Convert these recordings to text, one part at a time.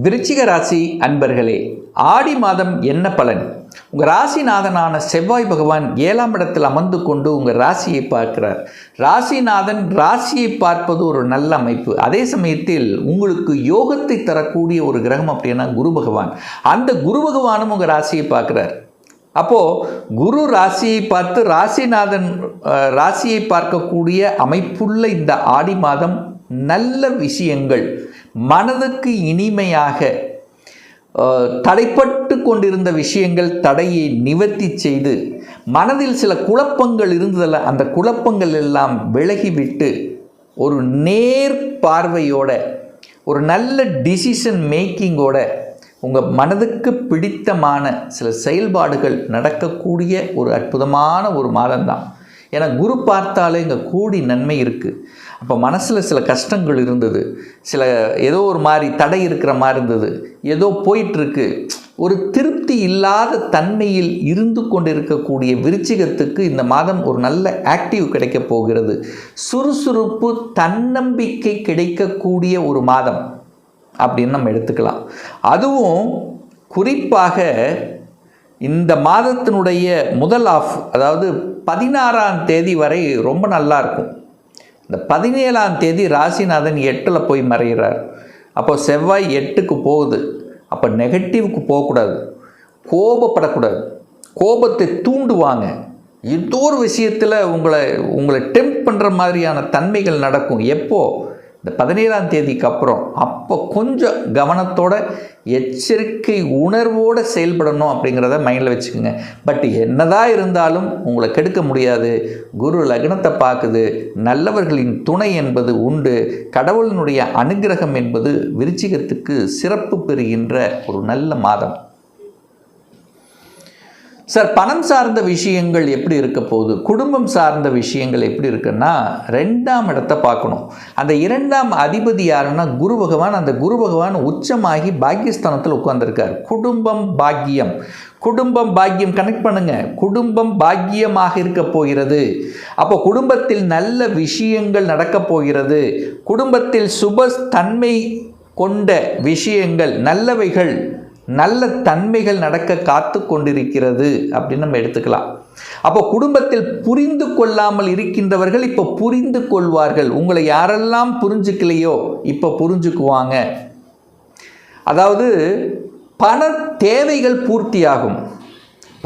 விருச்சிக ராசி அன்பர்களே, ஆடி மாதம் என்ன பலன்? உங்கள் ராசிநாதனான செவ்வாய் பகவான் 7ஆம் இடத்தில் அமர்ந்து கொண்டு உங்கள் ராசியை பார்க்கிறார். ராசிநாதன் ராசியை பார்ப்பது ஒரு நல்ல அமைப்பு. அதே சமயத்தில் உங்களுக்கு யோகத்தை தரக்கூடிய ஒரு கிரகம் அப்படின்னா குரு பகவான். அந்த குரு பகவானும் உங்கள் ராசியை பார்க்கிறார். அப்போது குரு ராசியை பார்த்து ராசிநாதன் ராசியை பார்க்கக்கூடிய அமைப்புள்ள இந்த ஆடி மாதம் நல்ல விஷயங்கள், மனதுக்கு இனிமையாக தடைப்பட்டு கொண்டிருந்த விஷயங்கள் தடையை நிவர்த்தி செய்து, மனதில் சில குழப்பங்கள் இருந்ததில்ல, அந்த குழப்பங்கள் எல்லாம் விலகிவிட்டு ஒரு நேர் பார்வையோட, ஒரு நல்ல டிசிஷன் மேக்கிங்கோட உங்கள் மனதுக்கு பிடித்தமான சில செயல்பாடுகள் நடக்கக்கூடிய ஒரு அற்புதமான ஒரு மாதம்தான். ஏன்னா குரு பார்த்தாலே இங்கே கூடி நன்மை இருக்குது. அப்போ மனசில் சில கஷ்டங்கள் இருந்தது, சில ஏதோ ஒரு மாதிரி தடை இருக்கிற மாதிரி இருந்தது, ஏதோ போயிட்டுருக்கு, ஒரு திருப்தி இல்லாத தன்மையில் இருந்து கொண்டிருக்கக்கூடிய விருச்சிகத்துக்கு இந்த மாதம் ஒரு நல்ல ஆக்டிவ் கிடைக்க போகிறது. சுறுசுறுப்பு, தன்னம்பிக்கை கிடைக்கக்கூடிய ஒரு மாதம் அப்படின்னு நம்ம எடுத்துக்கலாம். அதுவும் குறிப்பாக இந்த மாதத்தினுடைய முதல் ஆஃப், அதாவது 16ஆம் தேதி வரை ரொம்ப நல்லா இருக்கும். இந்த 17ஆம் தேதி ராசிநாதன் 8ல் போய் மறைகிறார். அப்போ செவ்வாய் 8க்கு போகுது. அப்போ நெகட்டிவ்க்கு போகக்கூடாது, கோபப்படக்கூடாது. கோபத்தை தூண்டுவாங்க. ஏதோ ஒரு விஷயத்தில் உங்களை டெம்ப் பண்ணுற மாதிரியான தன்மைகள் நடக்கும். எப்போது? இந்த 17ஆம் தேதிக்கு அப்புறம். அப்போ கொஞ்சம் கவனத்தோட, எச்சரிக்கை உணர்வோடு செயல்படணும் அப்படிங்கிறத மைண்டில் வச்சுக்கோங்க. பட் என்னதான் இருந்தாலும் உங்களை கெடுக்க முடியாது. குரு லக்னத்தை பார்க்குது. நல்லவர்களின் துணை என்பது உண்டு. கடவுளினுடைய அனுகிரகம் என்பது விருச்சிகத்துக்கு சிறப்பு பெறுகின்ற ஒரு நல்ல மாதம். சார், பணம் சார்ந்த விஷயங்கள் எப்படி இருக்க போகுது, குடும்பம் சார்ந்த விஷயங்கள் எப்படி இருக்குன்னா, 2ஆம் இடத்தை பார்க்கணும். அந்த 2ஆம் அதிபதி யாருன்னா குரு பகவான். அந்த குரு பகவான் உச்சமாகி பாக்கியஸ்தானத்தில் உட்கார்ந்துருக்கார். குடும்பம் பாக்கியம், குடும்பம் பாக்கியம் கனெக்ட் பண்ணுங்க. குடும்பம் பாக்கியமாக இருக்க போகிறது. அப்போ குடும்பத்தில் நல்ல விஷயங்கள் நடக்க போகிறது. குடும்பத்தில் சுப தன்மை கொண்ட விஷயங்கள், நல்லவைகள், நல்ல தன்மைகள் நடக்க காத்து கொண்டிருக்கிறது அப்படின்னு நம்ம எடுத்துக்கலாம். அப்போ குடும்பத்தில் புரிந்து கொள்ளாமல் இருக்கின்றவர்கள் இப்போ புரிந்து கொள்வார்கள். உங்களை யாரெல்லாம் புரிஞ்சுக்கலையோ இப்போ புரிஞ்சுக்குவாங்க. அதாவது பண தேவைகள் பூர்த்தியாகும்.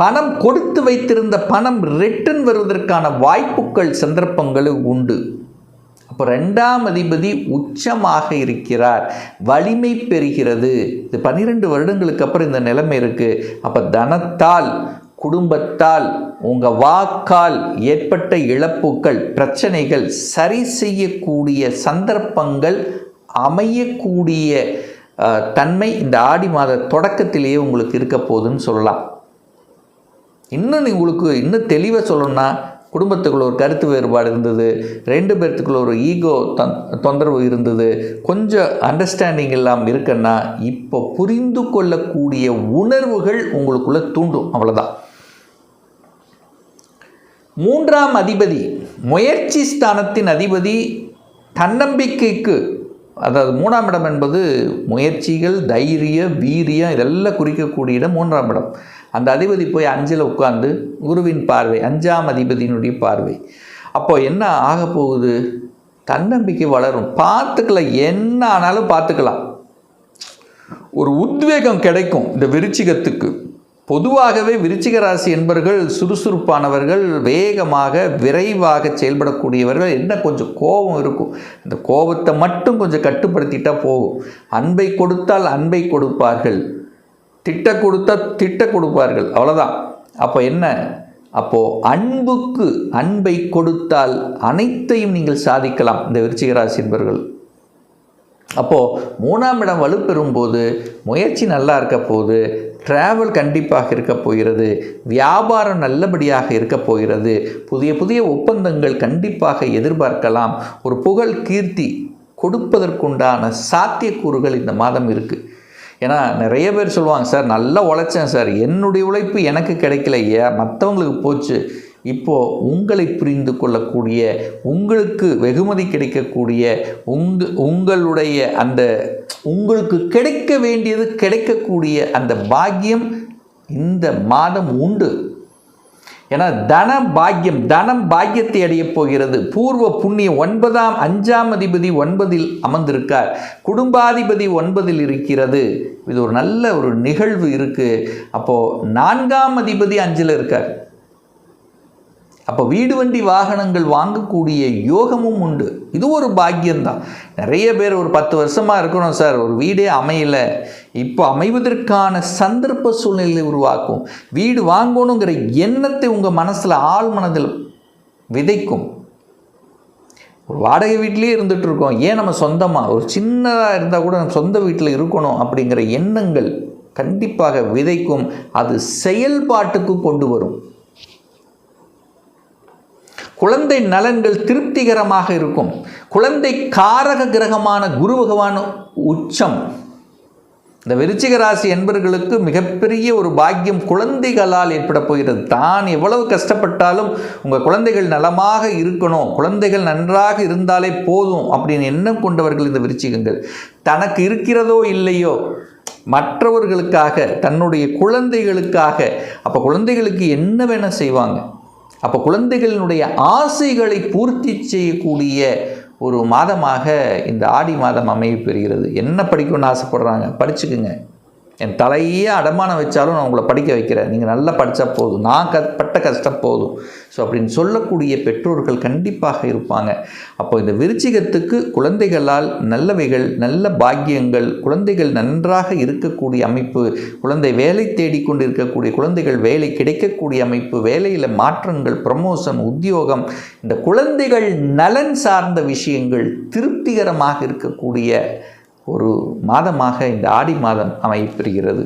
பணம் கொடுத்து வைத்திருந்த பணம் ரிட்டர்ன் வருவதற்கான வாய்ப்புகள், சந்தர்ப்பங்கள் உண்டு. அப்போ 2ஆம் அதிபதி உச்சமாக இருக்கிறார், வலிமை பெறுகிறது. இது 12 வருடங்களுக்கு அப்புறம் இந்த நிலைமை இருக்குது. அப்போ தனத்தால், குடும்பத்தால், உங்கள் வாக்கால் ஏற்பட்ட இழப்புகள், பிரச்சனைகள் சரி செய்யக்கூடிய சந்தர்ப்பங்கள் அமையக்கூடிய தன்மை இந்த ஆடி மாத தொடக்கத்திலேயே உங்களுக்கு இருக்க போகுதுன்னு சொல்லலாம். உங்களுக்கு இன்னும் தெளிவாக சொல்லணும்னா, குடும்பத்துக்குள்ள ஒரு கருத்து வேறுபாடு இருந்தது, 2 பேர்த்துக்குள்ள ஒரு ஈகோ தொந்தரவு இருந்தது, கொஞ்சம் அண்டர்ஸ்டாண்டிங் இல்லாமல் இருக்குன்னா இப்போ புரிந்து கொள்ளக்கூடிய உணர்வுகள் உங்களுக்குள்ள தூண்டும். அவ்வளோதான். 3ஆம் அதிபதி, முயற்சி ஸ்தானத்தின் அதிபதி, தன்னம்பிக்கைக்கு, அதாவது 3ஆம் இடம் என்பது முயற்சிகள், தைரியம், வீரியம் இதெல்லாம் குறிக்கக்கூடிய இடம் 3ஆம் இடம். அந்த அதிபதி போய் 5ல் உட்கார்ந்து, குருவின் பார்வை, 5ஆம் அதிபதியினுடைய பார்வை. அப்போ என்ன ஆக போகுது? தன்னம்பிக்கை வளரும். பார்த்துக்கலாம், என்ன ஆனாலும் பார்த்துக்கலாம். ஒரு உத்வேகம் கிடைக்கும் இந்த விருச்சிகத்துக்கு. பொதுவாகவே விருச்சிக ராசி என்பவர்கள் சுறுசுறுப்பானவர்கள், வேகமாக விரைவாக செயல்படக்கூடியவர்கள். என்ன கொஞ்சம் கோபம் இருக்கும், அந்த கோபத்தை மட்டும் கொஞ்சம் கட்டுப்படுத்திட்டா போகும். அன்பை கொடுத்தால் அன்பை கொடுப்பார்கள், திட்ட கொடுத்தா திட்ட கொடுப்பார்கள், அவ்வளோதான். அப்போ என்ன? அப்போது அன்புக்கு அன்பை கொடுத்தால் அனைத்தையும் நீங்கள் சாதிக்கலாம் இந்த விருச்சிக ராசி என்பவர்கள். அப்போது 3ஆம் இடம் வலுப்பெறும் போது முயற்சி நல்லா இருக்க போகுது, ட்ராவல் கண்டிப்பாக இருக்க போகிறது, வியாபாரம் நல்லபடியாக இருக்க போகிறது, புதிய புதிய ஒப்பந்தங்கள் கண்டிப்பாக எதிர்பார்க்கலாம். ஒரு புகழ், கீர்த்தி கொடுப்பதற்குண்டான சாத்தியக்கூறுகள் இந்த மாதம் இருக்குது. ஏன்னா நிறைய பேர் சொல்லுவாங்க, சார் நல்லா உழைச்சேன் சார், என்னுடைய உழைப்பு எனக்கு கிடைக்கலையே, மற்றவங்களுக்கு போச்சு, இப்போது உங்களை புரிந்து கொள்ளக்கூடிய, உங்களுக்கு வெகுமதி கிடைக்கக்கூடிய, உங்களுடைய அந்த உங்களுக்கு கிடைக்க வேண்டியது கிடைக்கக்கூடிய அந்த பாக்கியம் இந்த மாதம் உண்டு. ஏன்னா தனம் பாக்கியத்தை அடையப் போகிறது. பூர்வ புண்ணியம் 5ஆம் அதிபதி 9இல் அமர்ந்திருக்கார். குடும்பாதிபதி 9இல் இருக்கிறது. இது ஒரு நல்ல ஒரு நிகழ்வு இருக்குது. அப்போது 4ஆம் அதிபதி 5இல் இருக்கார். அப்போ வீடு வண்டி வாகனங்கள் வாங்கக்கூடிய யோகமும் உண்டு. இது ஒரு பாக்கியம்தான். நிறைய பேர் ஒரு 10 வருஷமாக இருக்கணும் சார், ஒரு வீடே அமையலை, இப்போ அமைவதற்கான சந்தர்ப்ப சூழ்நிலை உருவாக்கும். வீடு வாங்கணுங்கிற எண்ணத்தை உங்கள் மனசில் ஆழ் மனதில் விதைக்கும். ஒரு வாடகை வீட்டிலே இருந்துகிட்டு இருக்கோம், ஏன் நம்ம சொந்தமாக ஒரு சின்னதாக இருந்தால் கூட நம்ம சொந்த வீட்டில் இருக்கணும் அப்படிங்கிற எண்ணங்கள் கண்டிப்பாக விதைக்கும். அது செயல்பாட்டுக்கு கொண்டு வரும். குழந்தை நலன்கள் திருப்திகரமாக இருக்கும். குழந்தை காரக கிரகமான குரு பகவான் உச்சம். இந்த விருச்சிக ராசி என்பர்களுக்கு மிகப்பெரிய ஒரு பாக்கியம் குழந்தைகளால் ஏற்பட போகிறது. தான் எவ்வளவு கஷ்டப்பட்டாலும் உங்கள் குழந்தைகள் நலமாக இருக்கணும், குழந்தைகள் நன்றாக இருந்தாலே போதும் அப்படின்னு எண்ணம் கொண்டவர்கள் இந்த விருச்சிகங்கள். தனக்கு இருக்கிறதோ இல்லையோ மற்றவர்களுக்காக, தன்னுடைய குழந்தைகளுக்காக, அப்போ குழந்தைகளுக்கு என்ன வேணால் செய்வாங்க. அப்போ குழந்தைகளினுடைய ஆசைகளை பூர்த்தி செய்யக்கூடிய ஒரு மாதமாக இந்த ஆடி மாதம் அமைய பெறுகிறது. என்ன படிக்கணும்னு ஆசைப்படுறாங்க, படிச்சுக்குங்க. என் தலையே அடமானம் வச்சாலும் நான் உங்களை படிக்க வைக்கிறேன், நீங்கள் நல்லா படித்தா போதும், நான் பட்ட கஷ்டம் போதும். ஸோ அப்படின்னு சொல்லக்கூடிய பெற்றோர்கள் கண்டிப்பாக இருப்பாங்க. அப்போ இந்த விருச்சிகத்துக்கு குழந்தைகளால் நல்லவைகள், நல்ல பாக்கியங்கள், குழந்தைகள் நன்றாக இருக்கக்கூடிய அமைப்பு, குழந்தை வேலை தேடிக்கொண்டு இருக்கக்கூடிய குழந்தைகள் வேலை கிடைக்கக்கூடிய அமைப்பு, வேலையில் மாற்றங்கள், ப்ரமோஷன், உத்தியோகம், இந்த குழந்தைகள் நலன் சார்ந்த விஷயங்கள் திருப்திகரமாக இருக்கக்கூடிய ஒரு மாதமாக இந்த ஆடி மாதம் அமையப்பெறுகிறது.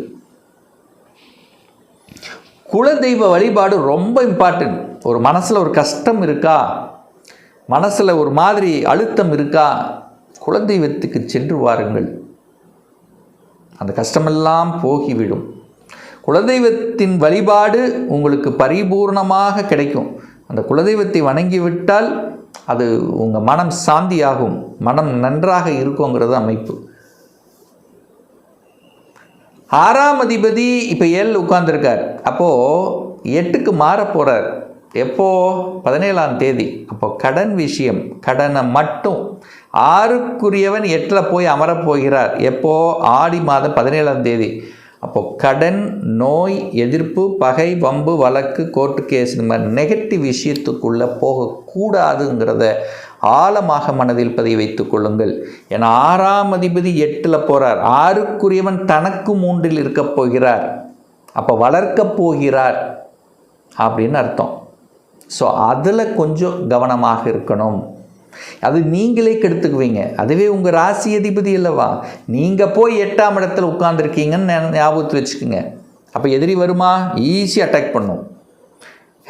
குலதெய்வ வழிபாடு ரொம்ப இம்பார்ட்டன்ட். ஒரு மனசில் ஒரு கஷ்டம் இருக்கா, மனசில் ஒரு மாதிரி அழுத்தம் இருக்கா, குலதெய்வத்துக்கு சென்று வாருங்கள், அந்த கஷ்டமெல்லாம் போகிவிடும். குலதெய்வத்தின் வழிபாடு உங்களுக்கு பரிபூர்ணமாக கிடைக்கும். அந்த குலதெய்வத்தை வணங்கிவிட்டால் அது உங்கள் மனம் சாந்தியாகும், மனம் நன்றாக இருக்குங்கிறது அமைப்பு. 6ஆம் அதிபதி இப்போ 7 உட்கார்ந்துருக்கார். அப்போது 8க்கு மாற போகிறார். எப்போ? 17ஆம் தேதி. அப்போ கடன் விஷயம், கடனை மட்டும் 6க்குரியவன் 8ல் போய் அமரப்போகிறார். எப்போ? ஆடி மாதம் 17ஆம் தேதி. அப்போது கடன், நோய், எதிர்ப்பு, பகை, வம்பு, வழக்கு, கோர்ட்டு கேஸ், இந்த மாதிரி நெகட்டிவ் விஷயத்துக்குள்ளே போகக்கூடாதுங்கிறத ஆழமாக மனதில் பதிய வைத்து கொள்ளுங்கள். ஏன்னா 6ஆம் அதிபதி 8ல் போகிறார். 6க்குரியவன் தனக்கு 3இல் இருக்க போகிறார். அப்போ வளர்க்க போகிறார் அப்படின்னு அர்த்தம். ஸோ அதில் கொஞ்சம் கவனமாக இருக்கணும். அது நீங்களே கெடுத்துக்குவீங்க. அதுவே உங்கள் ராசி அதிபதி அல்லவா, நீங்கள் போய் 8ஆம் இடத்துல உட்கார்ந்துருக்கீங்கன்னு ஞாபகத்தில் வச்சுக்கோங்க. அப்போ எதிரி வருமா? ஈஸியாக அட்டாக் பண்ணும்.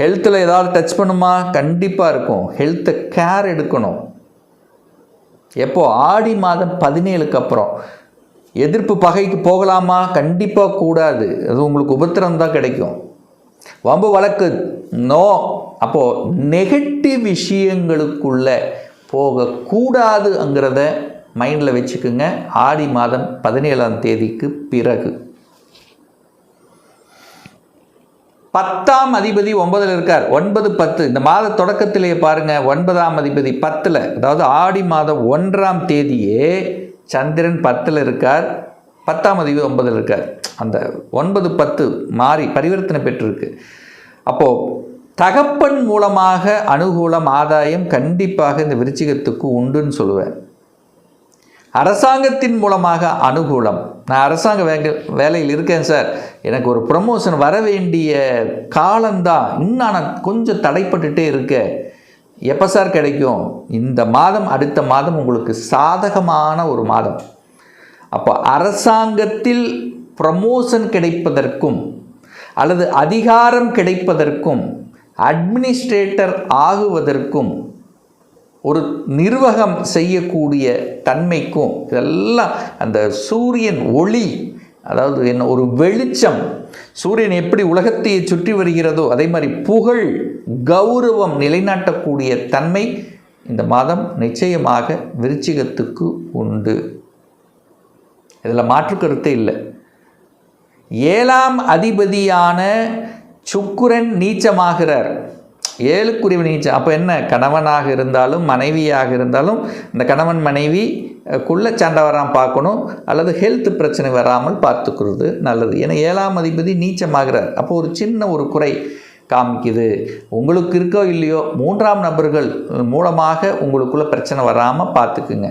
ஹெல்த்தில் ஏதாவது டச் பண்ணுமா? கண்டிப்பாக இருக்கும். ஹெல்த்தை கேர் எடுக்கணும். எப்போ? ஆடி மாதம் 17க்கு அப்புறம். எதிர்ப்பு பகைக்கு போகலாமா? கண்டிப்பாக கூடாது. அது உங்களுக்கு உபத்திரம் தான் கிடைக்கும். வம்பு வழக்கு நோ. அப்போது நெகட்டிவ் விஷயங்களுக்குள்ள போகக்கூடாதுங்கிறத மைண்டில் வச்சுக்குங்க. ஆடி மாதம் 17ஆம் தேதிக்கு பிறகு 10ஆம் அதிபதி 9ல் இருக்கார். 9, 10 இந்த மாத தொடக்கத்திலேயே பாருங்கள். 9ஆம் அதிபதி 10ல், அதாவது ஆடி மாதம் 1ஆம் தேதியே சந்திரன் 10ல் இருக்கார். 10ஆம் அதிபதி 9ல் இருக்கார். அந்த 9, 10 மாறி பரிவர்த்தனை பெற்றிருக்கு. அப்போது தகப்பன் மூலமாக அனுகூலம், ஆதாயம் கண்டிப்பாக இந்த விருச்சிகத்துக்கு உண்டுன்னு சொல்லுவேன். அரசாங்கத்தின் மூலமாக அனுகூலம். நான் அரசாங்க வேலையில் இருக்கேன் சார், எனக்கு ஒரு ப்ரமோஷன் வர வேண்டிய காலம்தான், இன்னும் நான் கொஞ்சம் தடைப்பட்டுட்டே இருக்கேன், எப்போ சார் கிடைக்கும்? இந்த மாதம், அடுத்த மாதம் உங்களுக்கு சாதகமான ஒரு மாதம். அப்போ அரசாங்கத்தில் ப்ரமோஷன் கிடைப்பதற்கும் அல்லது அதிகாரம் கிடைப்பதற்கும் அட்மினிஸ்ட்ரேட்டர் ஆகுவதற்கும் ஒரு நிர்வாகம் செய்யக்கூடிய தன்மைக்கும் இதெல்லாம் அந்த சூரியன் ஒளி அதாவது என்ன, ஒரு வெளிச்சம். சூரியன் எப்படி உலகத்தையே சுற்றி வருகிறதோ அதே மாதிரி புகழ், கௌரவம் நிலைநாட்டக்கூடிய தன்மை இந்த மாதம் நிச்சயமாக விருச்சிகத்துக்கு உண்டு. இதில் மாற்று கருத்தே இல்லை. 7ஆம் அதிபதியான சுக்கிரன் நீச்சமாகிறார். 7க்குரிய நீச்சம். அப்போ என்ன, கணவனாக இருந்தாலும் மனைவியாக இருந்தாலும் இந்த கணவன் மனைவிக்குள்ள சண்டை வராமல் பார்க்கணும், அல்லது ஹெல்த் பிரச்சனை வராமல் பார்த்துக்கிறது நல்லது. ஏன்னா 7ஆம் அதிபதி நீச்சமாகிறார். அப்போ ஒரு சின்ன ஒரு குறை காமிக்குது. உங்களுக்கு இருக்கோ இல்லையோ 3ஆம் நபர்கள் மூலமாக உங்களுக்குள்ள பிரச்சனை வராமல் பார்த்துக்குங்க.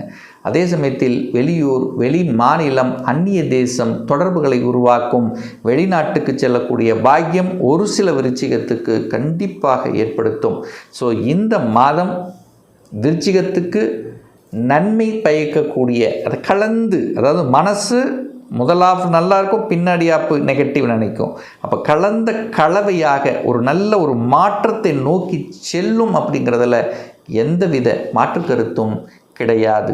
அதே சமயத்தில் வெளியூர், வெளி மாநிலம், அந்நிய தேசம் தொடர்புகளை உருவாக்கும், வெளிநாட்டுக்கு செல்லக்கூடிய பாக்கியம் ஒரு சில விருச்சிகத்துக்கு கண்டிப்பாக ஏற்படுத்தும். ஸோ இந்த மாதம் விருச்சிகத்துக்கு நன்மை பயக்கக்கூடிய, அதை கலந்து, அதாவது மனசு முதலாக நல்லா இருக்கும், பின்னாடி ஆப்பு நெகட்டிவ் நினைக்கும். அப்போ கலந்த கலவையாக ஒரு நல்ல ஒரு மாற்றத்தை நோக்கி செல்லும் அப்படிங்கிறதுல எந்தவித மாற்று கருத்தும் கிடையாது.